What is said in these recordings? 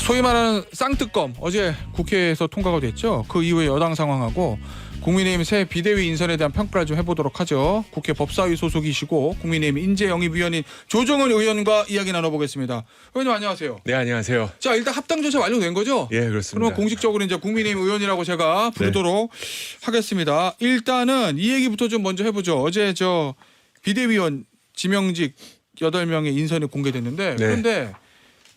소위 말하는 쌍특검 어제 국회에서 통과가 됐죠. 그 이후에 여당 상황하고 국민의힘 새 비대위 인선에 대한 평가를 좀 해보도록 하죠. 국회 법사위 소속이시고 국민의힘 인재영입위원인 조정은 의원과 이야기 나눠보겠습니다. 의원님 안녕하세요. 네, 안녕하세요. 자, 일단 합당 조사 완료된 거죠? 예, 그렇습니다. 그러면 공식적으로 이제 국민의힘 의원이라고 제가 부르도록 하겠습니다. 일단은 이 얘기부터 좀 먼저 해보죠. 어제 저 비대위원 지명직 8명의 인선이 공개됐는데 그런데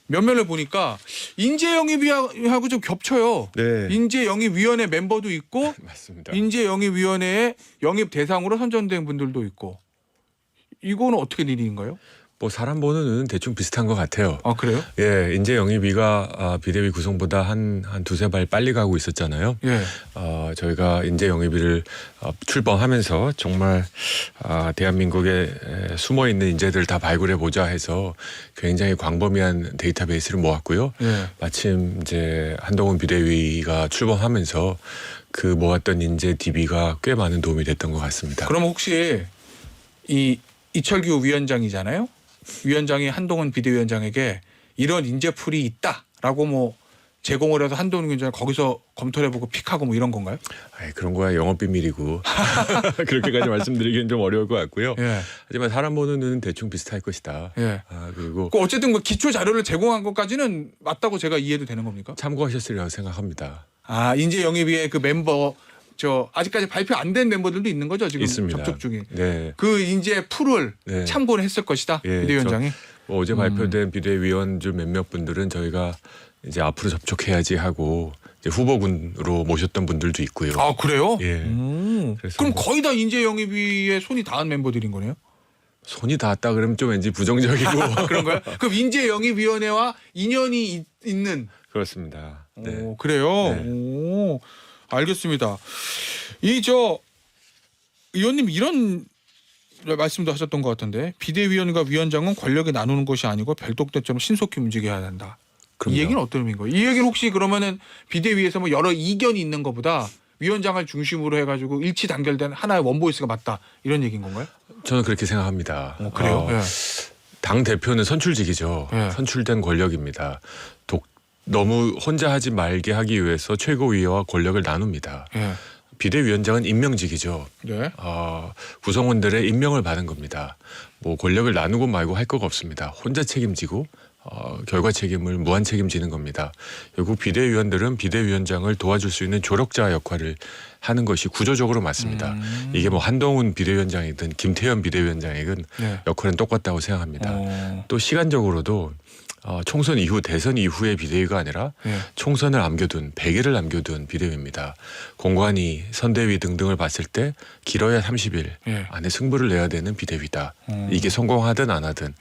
면면을 보니까 인재영입위하고 좀 겹쳐요. 네. 인재영입위원회 멤버도 있고 맞습니다. 인재영입위원회에 영입 대상으로 선정된 분들도 있고 이거는 어떻게 된 일인가요? 뭐 사람 보는 눈은 대충 비슷한 것 같아요. 아 그래요? 예, 인재 영입위가 비대위 구성보다 한 두세 발 빨리 가고 있었잖아요. 예. 저희가 인재 영입위를 출범하면서 정말 대한민국에 숨어 있는 인재들 다 발굴해 보자 해서 굉장히 광범위한 데이터베이스를 모았고요. 예. 마침 이제 한동훈 비대위가 출범하면서 그 모았던 인재 DB가 꽤 많은 도움이 됐던 것 같습니다. 그럼 혹시 이 이철규 위원장이잖아요. 위원장이 한동훈 비대위원장에게 이런 인재풀이 있다라고 뭐 제공을 해서 한동훈 위원장이 거기서 검토를 해보고 픽하고 뭐 이런 건가요? 그런 거야 영업 비밀이고 그렇게까지 말씀드리기는 좀 어려울 것 같고요. 예. 하지만 사람 보는 눈은 대충 비슷할 것이다. 예. 그리고 어쨌든 그 기초 자료를 제공한 것까지는 맞다고 제가 이해도 되는 겁니까? 참고하셨으리라고 생각합니다. 인재 영입위의 그 멤버 저 아직까지 발표 안 된 멤버들도 있는 거죠 지금 있습니다. 접촉 중에. 네. 그 인재 풀을 네. 참고를 했을 것이다 비대위원장이. 어제 발표된 비대위원 중 몇몇 분들은 저희가 이제 앞으로 접촉해야지 하고 이제 후보군으로 모셨던 분들도 있고요. 아 그래요? 예. 그래서 그럼 거의 다 인재 영입위에 손이 닿은 멤버들인 거네요? 손이 닿았다 그러면 좀 왠지 부정적이고 그런가요? 그럼 인재 영입위원회와 인연이 있는. 그렇습니다. 네. 오, 그래요? 네. 오, 알겠습니다. 의원님 이런 말씀도 하셨던 것 같은데 비대위원과 위원장은 권력이 나누는 것이 아니고 별도대처럼 신속히 움직여야 한다. 그럼요. 이 얘기는 어떤 의미인 거예요? 이 얘기는 혹시 그러면은 비대위에서 뭐 여러 이견이 있는 것보다 위원장을 중심으로 해가지고 일치 단결된 하나의 원보이스가 맞다 이런 얘기인 건가요? 저는 그렇게 생각합니다. 그래요? 예. 당 대표는 선출직이죠. 예. 선출된 권력입니다. 너무 혼자 하지 말게 하기 위해서 최고위와 권력을 나눕니다. 예. 비대위원장은 임명직이죠. 네. 구성원들의 임명을 받은 겁니다. 뭐 권력을 나누고 말고 할 거가 없습니다. 혼자 책임지고 결과 책임을 무한 책임지는 겁니다. 결국 비대위원들은 비대위원장을 도와줄 수 있는 조력자 역할을 하는 것이 구조적으로 맞습니다. 이게 뭐 한동훈 비대위원장이든 김태현 비대위원장이든 역할은 똑같다고 생각합니다. 또 시간적으로도 총선 이후 대선 이후의 비대위가 아니라 총선을 남겨둔 100일을 남겨둔 비대위입니다. 공관위 선대위 등등을 봤을 때 길어야 30일 안에 승부를 내야 되는 비대위다. 이게 성공하든 안 하든.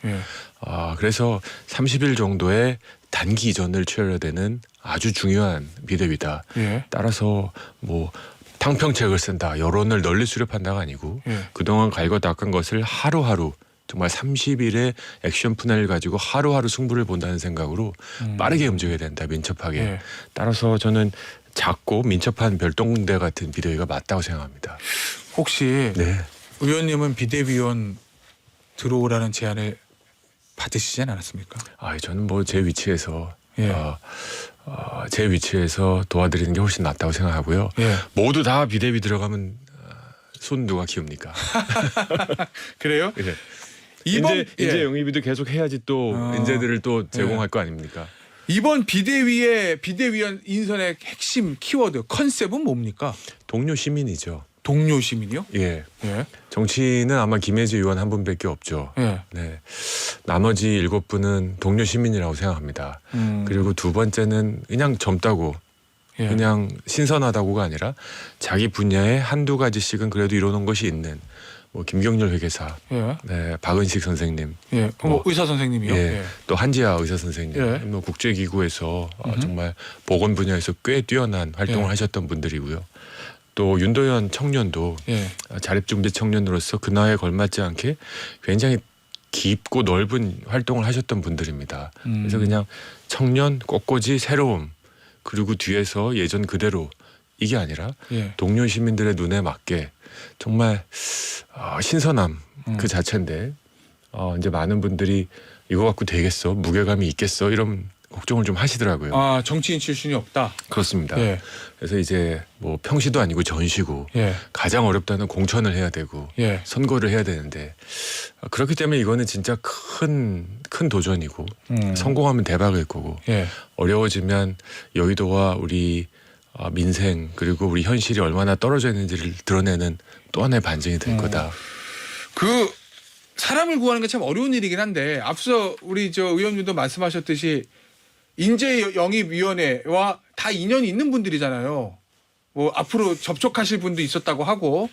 그래서 30일 정도의 단기 이전을 취하려야 되는 아주 중요한 비대위다. 따라서 뭐 탕평책을 쓴다. 여론을 널리 수렴한다가 아니고 그동안 갈고 닦은 것을 하루하루 정말 30일의 액션 플랜을 가지고 하루하루 승부를 본다는 생각으로 빠르게 움직여야 된다. 민첩하게. 따라서 저는 작고 민첩한 별동대 같은 비대위가 맞다고 생각합니다. 혹시 의원님은 비대위원 들어오라는 제안을 받으시진 않았습니까? 저는 뭐 제 위치에서 제 위치에서 도와드리는 게 훨씬 낫다고 생각하고요. 모두 다 비대위 들어가면 손 누가 키웁니까? 그래요? 인재 영입위도 계속 해야지 또 인재들을 또 제공할 거 아닙니까? 이번 비대위원 인선의 핵심 키워드 컨셉은 뭡니까? 동료 시민이죠. 동료 시민이요? 예. 정치는 아마 김혜지 의원 한 분밖에 없죠. 네. 나머지 7분은 동료 시민이라고 생각합니다. 그리고 두 번째는 그냥 젊다고 그냥 신선하다고가 아니라 자기 분야에 한두 가지씩은 그래도 이뤄놓은 것이 있는 뭐 김경렬 회계사, 박은식 선생님, 의사 선생님이요. 또 한지아 의사 선생님, 뭐 국제기구에서 정말 보건 분야에서 꽤 뛰어난 활동을 하셨던 분들이고요. 또 윤도현 청년도 자립중대 청년으로서 그 나이에 걸맞지 않게 굉장히 깊고 넓은 활동을 하셨던 분들입니다. 그래서 그냥 청년, 꽃꽂이, 새로움 그리고 뒤에서 예전 그대로 이게 아니라 동료 시민들의 눈에 맞게 정말 신선함 그 자체인데 이제 많은 분들이 이거 갖고 되겠어? 무게감이 있겠어? 이런 걱정을 좀 하시더라고요. 아, 정치인 출신이 없다. 그렇습니다. 예. 그래서 이제 뭐 평시도 아니고 전시고 예. 가장 어렵다는 공천을 해야 되고 예. 선거를 해야 되는데 그렇기 때문에 이거는 진짜 큰 도전이고 성공하면 대박일 거고 예. 어려워지면 여의도와 우리 민생 그리고 우리 현실이 얼마나 떨어져 있는지를 드러내는 또 하나의 반증이 될 거다. 그 사람을 구하는 게 참 어려운 일이긴 한데 앞서 우리 저 의원님도 말씀하셨듯이 인재영입위원회와 다 인연이 있는 분들이잖아요. 뭐 앞으로 접촉하실 분도 있었다고 하고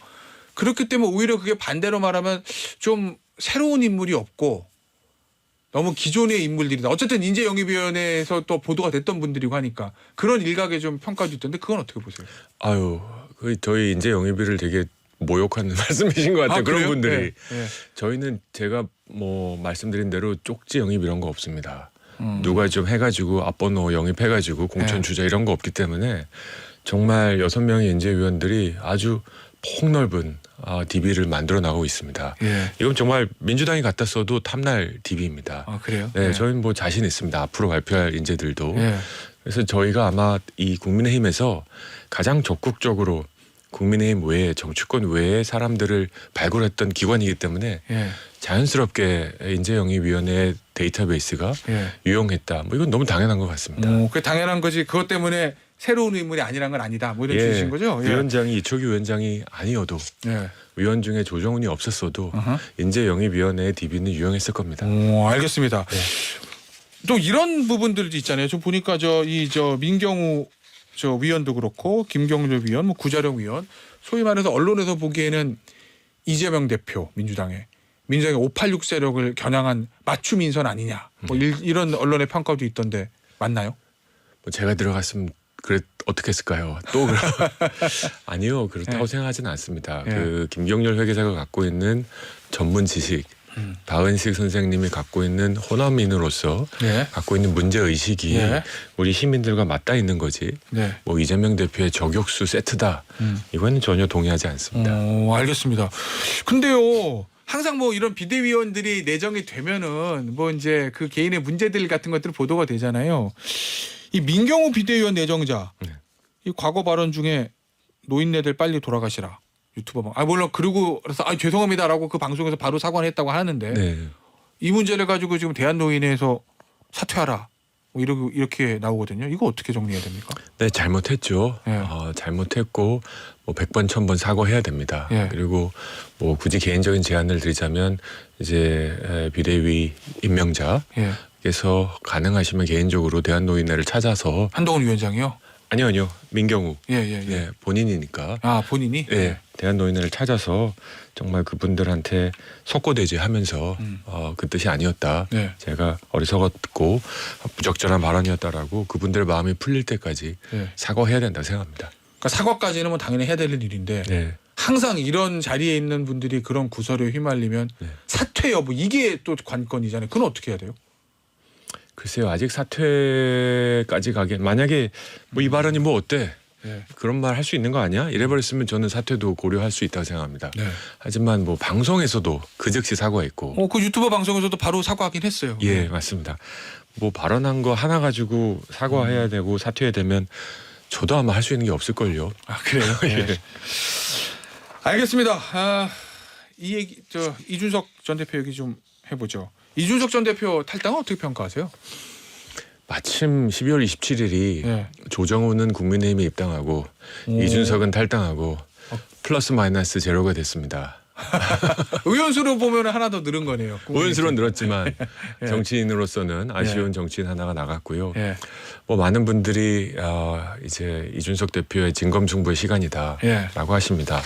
그렇기 때문에 오히려 그게 반대로 말하면 좀 새로운 인물이 없고 너무 기존의 인물들이다. 어쨌든 인재영입위원회에서 또 보도가 됐던 분들이고 하니까 그런 일각의 좀 평가도 있던데 그건 어떻게 보세요? 아유, 저희 인재 영입비를 되게 모욕하는 말씀이신 것 같아요. 그런 그래요? 분들이. 네. 네. 저희는 제가 뭐 말씀드린 대로 쪽지 영입 이런 거 없습니다. 누가 좀 해가지고 앞번호 영입해가지고 공천 네. 주자 이런 거 없기 때문에 정말 6명의 인재위원들이 아주 폭넓은 DB를 만들어 나가고 있습니다. 예. 이건 정말 민주당이 갖다 써도 탐날 DB입니다. 아, 그래요? 네, 저희는 뭐 자신 있습니다. 앞으로 발표할 인재들도. 예. 그래서 저희가 아마 이 국민의힘에서 가장 적극적으로 국민의힘 외에 정치권 외에 사람들을 발굴했던 기관이기 때문에 예. 자연스럽게 인재영입위원회의 데이터베이스가 예. 유용했다. 뭐 이건 너무 당연한 것 같습니다. 그게 당연한 거지. 그것 때문에 새로운 인물이 아니란 건 아니다. 뭐 이런 예, 뜻인 거죠? 예. 위원장이 이초기 위원장이 아니어도 예. 위원 중에 조정훈이 없었어도 어허. 인재영입위원회의 DB는 유용했을 겁니다. 알겠습니다. 네. 또 이런 부분들도 있잖아요. 좀 보니까 저 민경우 저 위원도 그렇고 김경률 위원, 뭐 구자룡 위원, 소위 말해서 언론에서 보기에는 이재명 대표 민주당의 586 세력을 겨냥한 맞춤 인선 아니냐. 뭐 이런 언론의 평가도 있던데 맞나요? 뭐 제가 들어갔으면 어떻게 했을까요? 또 아니요, 그렇다고 생각하지는 않습니다. 예. 그 김경렬 회계사가 갖고 있는 전문 지식, 박은식 선생님이 갖고 있는 호남인으로서 네. 갖고 있는 문제 의식이 예. 우리 시민들과 맞닿아 있는 거지. 네. 뭐 이재명 대표의 저격수 세트다. 이거는 전혀 동의하지 않습니다. 알겠습니다. 근데요. 항상 뭐 이런 비대위원들이 내정이 되면은 뭐 이제 그 개인의 문제들 같은 것들 보도가 되잖아요. 이 민경우 비대위원 내정자 네. 이 과거 발언 중에 노인네들 빨리 돌아가시라 유튜버 물론 그러고 그래서 죄송합니다라고 그 방송에서 바로 사과를 했다고 하는데 네. 이 문제를 가지고 지금 대한노인회에서 사퇴하라 뭐 이렇게 나오거든요. 이거 어떻게 정리해야 됩니까? 네, 잘못했죠. 예. 잘못했고 뭐 100번 1000번 사과해야 됩니다. 예. 그리고 뭐 굳이 개인적인 제안을 드리자면 이제 비대위 임명자께서 예. 가능하시면 개인적으로 대한노인회를 찾아서 한동훈 위원장이요? 아니요. 민경우. 예. 네, 본인이니까. 아 본인이? 네, 대한노인회를 찾아서 정말 그분들한테 속고대죄하면서 그 뜻이 아니었다. 네. 제가 어리석었고 부적절한 발언이었다라고 그분들 마음이 풀릴 때까지 네. 사과해야 된다고 생각합니다. 그러니까 사과까지는 뭐 당연히 해야 될 일인데 네. 항상 이런 자리에 있는 분들이 그런 구설에 휘말리면 네. 사퇴 여부 이게 또 관건이잖아요. 그건 어떻게 해야 돼요? 글쎄요, 아직 사퇴까지 가기엔 만약에 뭐 이 발언이 뭐 어때? 네. 그런 말 할 수 있는 거 아니야? 이래버렸으면 저는 사퇴도 고려할 수 있다고 생각합니다. 네. 하지만 뭐 방송에서도 그 즉시 사과했고 그 유튜버 방송에서도 바로 사과하긴 했어요. 예, 맞습니다. 뭐 발언한 거 하나 가지고 사과해야 되고 사퇴해야 되면 저도 아마 할 수 있는 게 없을걸요. 아 그래요? 예. 네. 알겠습니다. 이 얘기 이준석 전 대표 얘기 좀 해보죠. 이준석 전 대표 탈당은 어떻게 평가하세요? 마침 12월 27일이 예. 조정훈은 국민의힘에 입당하고 이준석은 탈당하고 플러스 마이너스 제로가 됐습니다. 의원수로 보면 하나 더 늘은 거네요. 의원수는 늘었지만 예. 정치인으로서는 아쉬운 정치인 하나가 나갔고요. 예. 뭐 많은 분들이 이제 이준석 대표의 진검승부의 시간이다라고 예. 하십니다.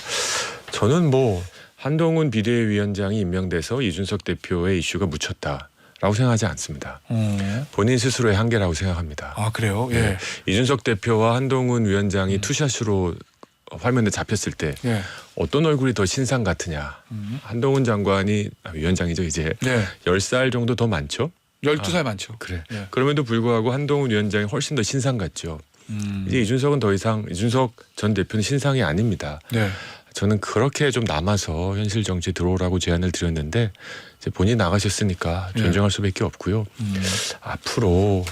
저는 뭐 한동훈 비대위원장이 임명돼서 이준석 대표의 이슈가 묻혔다라고 생각하지 않습니다. 본인 스스로의 한계라고 생각합니다. 아 그래요? 예. 네. 이준석 대표와 한동훈 위원장이 투샷으로 화면에 잡혔을 때 예. 어떤 얼굴이 더 신상 같으냐. 한동훈 장관이 위원장이죠 이제 네. 10살 정도 더 많죠. 12살 많죠. 그래. 예. 그럼에도 불구하고 한동훈 위원장이 훨씬 더 신상 같죠. 이제 이준석은 더 이상 이준석 전 대표는 신상이 아닙니다. 네. 저는 그렇게 좀 남아서 현실 정치에 들어오라고 제안을 드렸는데 이제 본인이 나가셨으니까 존중할 수밖에 없고요. 앞으로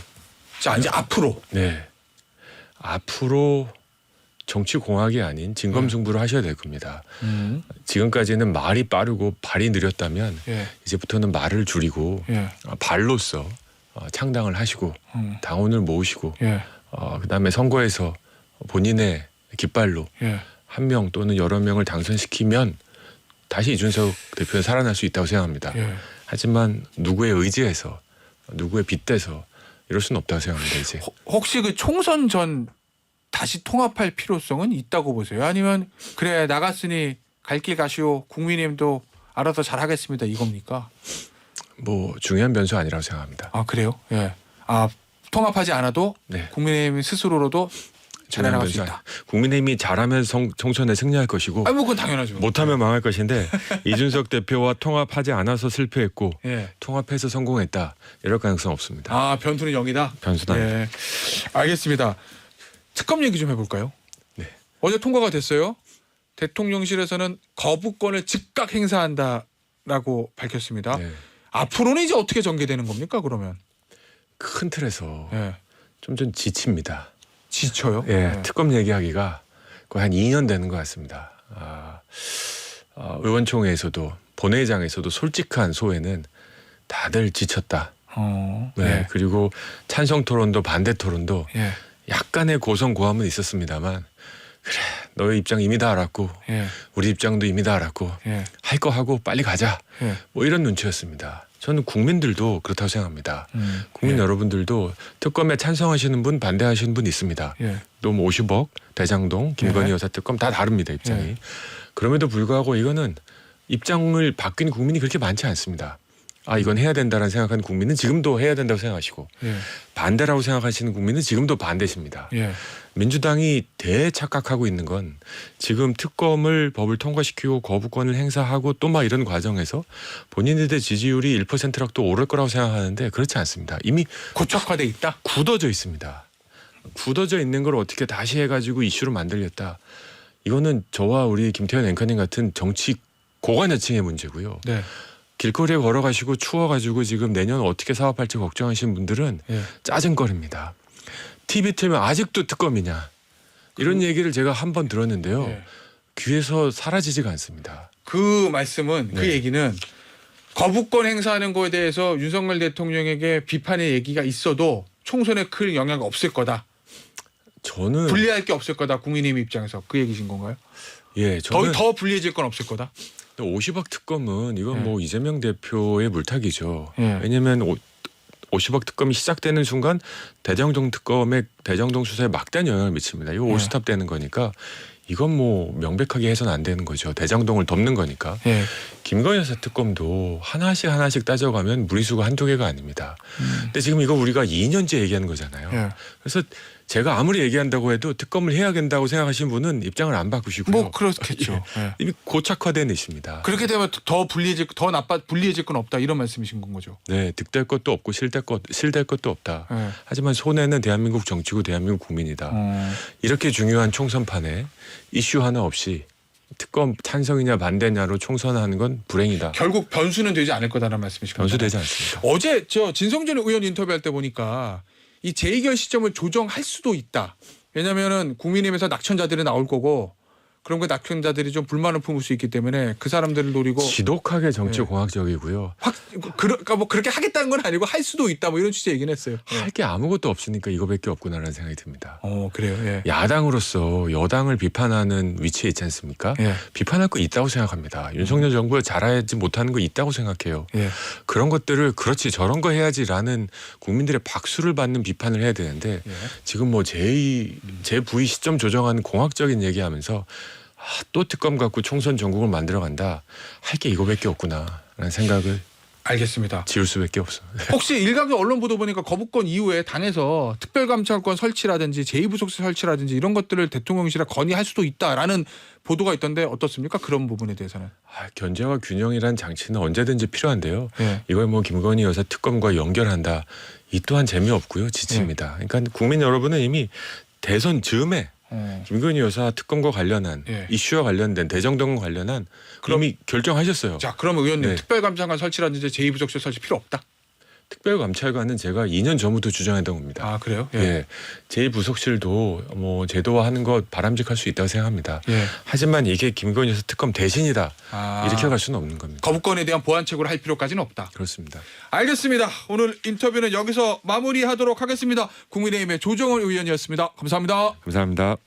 자, 이제 앞으로. 네. 앞으로 정치 공학이 아닌 진검승부를 하셔야 될 겁니다. 지금까지는 말이 빠르고 발이 느렸다면 예. 이제부터는 말을 줄이고 예. 발로써 창당을 하시고 당원을 모으시고 예. 그다음에 선거에서 본인의 깃발로 예. 한 명 또는 여러 명을 당선시키면 다시 이준석 대표는 살아날 수 있다고 생각합니다. 예. 하지만 누구의 의지에서 누구의 빗대서 이럴 수는 없다고 생각합니다. 이제 혹시 그 총선 전 다시 통합할 필요성은 있다고 보세요? 아니면 그래 나갔으니 갈 길 가시오 국민의힘도 알아서 잘하겠습니다 이겁니까? 뭐 중요한 변수 아니라고 생각합니다. 아 그래요? 예. 아 통합하지 않아도 네. 국민의힘 스스로로도 잘 나갈 수 있다. 국민의힘이 잘하면 총선에 승리할 것이고 아 뭐 그건 당연하죠. 못하면 망할 것인데 이준석 대표와 통합하지 않아서 실패했고 예. 통합해서 성공했다. 이럴 가능성 없습니다. 아 변수는 0이다. 변수다. 예. 알겠습니다. 특검 얘기 좀 해볼까요? 네. 어제 통과가 됐어요. 대통령실에서는 거부권을 즉각 행사한다라고 밝혔습니다. 네. 앞으로는 이제 어떻게 전개되는 겁니까? 그러면 큰 틀에서 예. 좀 지칩니다. 지쳐요. 예, 예. 특검 얘기하기가 거의 한 2년 되는 것 같습니다. 의원총회에서도 본회의장에서도 솔직한 소회는 다들 지쳤다. 네, 예. 그리고 찬성 토론도 반대 토론도 예. 약간의 고성고함은 있었습니다만 그래 너의 입장 이미 다 알았고 예. 우리 입장도 이미 다 알았고 예. 할 거 하고 빨리 가자. 예. 뭐 이런 눈치였습니다. 저는 국민들도 그렇다고 생각합니다. 국민 예. 여러분들도 특검에 찬성하시는 분 반대하시는 분 있습니다. 예. 너무 50억 대장동 김건희 예. 여사 특검 다 다릅니다 입장이. 예. 그럼에도 불구하고 이거는 입장을 바뀐 국민이 그렇게 많지 않습니다. 아 이건 해야 된다라는 생각하는 국민은 지금도 해야 된다고 생각하시고 예. 반대라고 생각하시는 국민은 지금도 반대십니다. 예. 민주당이 대착각하고 있는 건 지금 특검을 법을 통과시키고 거부권을 행사하고 또 막 이런 과정에서 본인들의 지지율이 1%락도 오를 거라고 생각하는데 그렇지 않습니다. 이미 고착화돼 있다. 굳어져 있습니다. 굳어져 있는 걸 어떻게 다시 해가지고 이슈로 만들겠다. 이거는 저와 우리 김태현 앵커님 같은 정치 고관여층의 문제고요. 네. 길거리에 걸어가시고 추워가지고 지금 내년 어떻게 사업할지 걱정하시는 분들은 예. 짜증거립니다. TV 틀면 아직도 특검이냐 이런 얘기를 제가 한 번 들었는데요. 예. 귀에서 사라지지가 않습니다. 그 말씀은 그 네. 얘기는 거부권 행사하는 거에 대해서 윤석열 대통령에게 비판의 얘기가 있어도 총선에 큰 영향이 없을 거다. 저는 불리할 게 없을 거다. 국민의힘 입장에서 그 얘기신 건가요? 예, 저는 더 불리해질 건 없을 거다. 50억 특검은 이건 네. 뭐 이재명 대표의 물타기죠. 네. 왜냐하면 50억 특검이 시작되는 순간 대장동 수사에 막대한 영향을 미칩니다. 이거 네. 올스탑 되는 거니까 이건 뭐 명백하게 해서는 안 되는 거죠. 대장동을 덮는 거니까. 예. 김건희 여사 특검도 하나씩 따져가면 무리수가 한두 개가 아닙니다. 근데 지금 이거 우리가 2년째 얘기하는 거잖아요. 예. 그래서 제가 아무리 얘기한다고 해도 특검을 해야 된다고 생각하시는 분은 입장을 안 바꾸시고요. 뭐 그렇겠죠. 예. 이미 고착화된 이슈입니다. 그렇게 되면 더 불리해질 건 없다 이런 말씀이신 건 거죠. 네, 득될 것도 없고 실될 것도 없다. 예. 하지만 손해는 대한민국 정치고 대한민국 국민이다. 이렇게 중요한 총선판에 이슈 하나 없이 특검 찬성이냐 반대냐로 총선하는 건 불행이다. 결국 변수는 되지 않을 거다라는 말씀이신 거죠. 변수되지 않습니다. 어제 저 진성준 의원 인터뷰할 때 보니까 이 재의결 시점을 조정할 수도 있다. 왜냐하면은 국민의힘에서 낙천자들이 나올 거고 그런 그 낙천자들이 좀 불만을 품을 수 있기 때문에 그 사람들을 노리고 지독하게 정치 네. 공학적이고요. 그러니까 뭐 그렇게 하겠다는 건 아니고 할 수도 있다 뭐 이런 취지의 얘기는 했어요. 할 게 아무것도 없으니까 이거밖에 없구나라는 생각이 듭니다. 그래요. 예. 야당으로서 여당을 비판하는 위치에 있지 않습니까? 예. 비판할 거 있다고 생각합니다. 윤석열 정부가 잘하지 못하는 거 있다고 생각해요. 예. 그런 것들을 그렇지 저런 거 해야지라는 국민들의 박수를 받는 비판을 해야 되는데 예. 지금 뭐 제 부위 시점 조정하는 공학적인 얘기하면서 또 특검 갖고 총선 전국을 만들어간다. 할 게 이거밖에 없구나라는 생각을 알겠습니다. 지울 수밖에 없어. 혹시 일각의 언론 보도 보니까 거부권 이후에 당에서 특별감찰권 설치라든지 제2부속실 설치라든지 이런 것들을 대통령실에 건의할 수도 있다라는 보도가 있던데 어떻습니까? 그런 부분에 대해서는. 견제와 균형이란 장치는 언제든지 필요한데요. 예. 이걸 뭐 김건희 여사 특검과 연결한다. 이 또한 재미없고요. 지칩니다. 그러니까 국민 여러분은 이미 대선 즈음에 김건희 여사 특검과 관련한 예. 이슈와 관련된 대정동과 관련한 이미 결정하셨어요. 자, 그러면 의원님 네. 특별감찰관 설치라든지 제2부속실 설치 필요 없다. 특별감찰관은 제가 2년 전부터 주장했던 겁니다. 아 그래요? 예. 제2부속실도 뭐 제도화하는 것 바람직할 수 있다고 생각합니다. 예. 하지만 이게 김건희 여사 특검 대신이다. 아, 이렇게 갈 수는 없는 겁니다. 거부권에 대한 보완책으로 할 필요까지는 없다. 그렇습니다. 알겠습니다. 오늘 인터뷰는 여기서 마무리하도록 하겠습니다. 국민의힘의 조정원 의원이었습니다. 감사합니다. 감사합니다.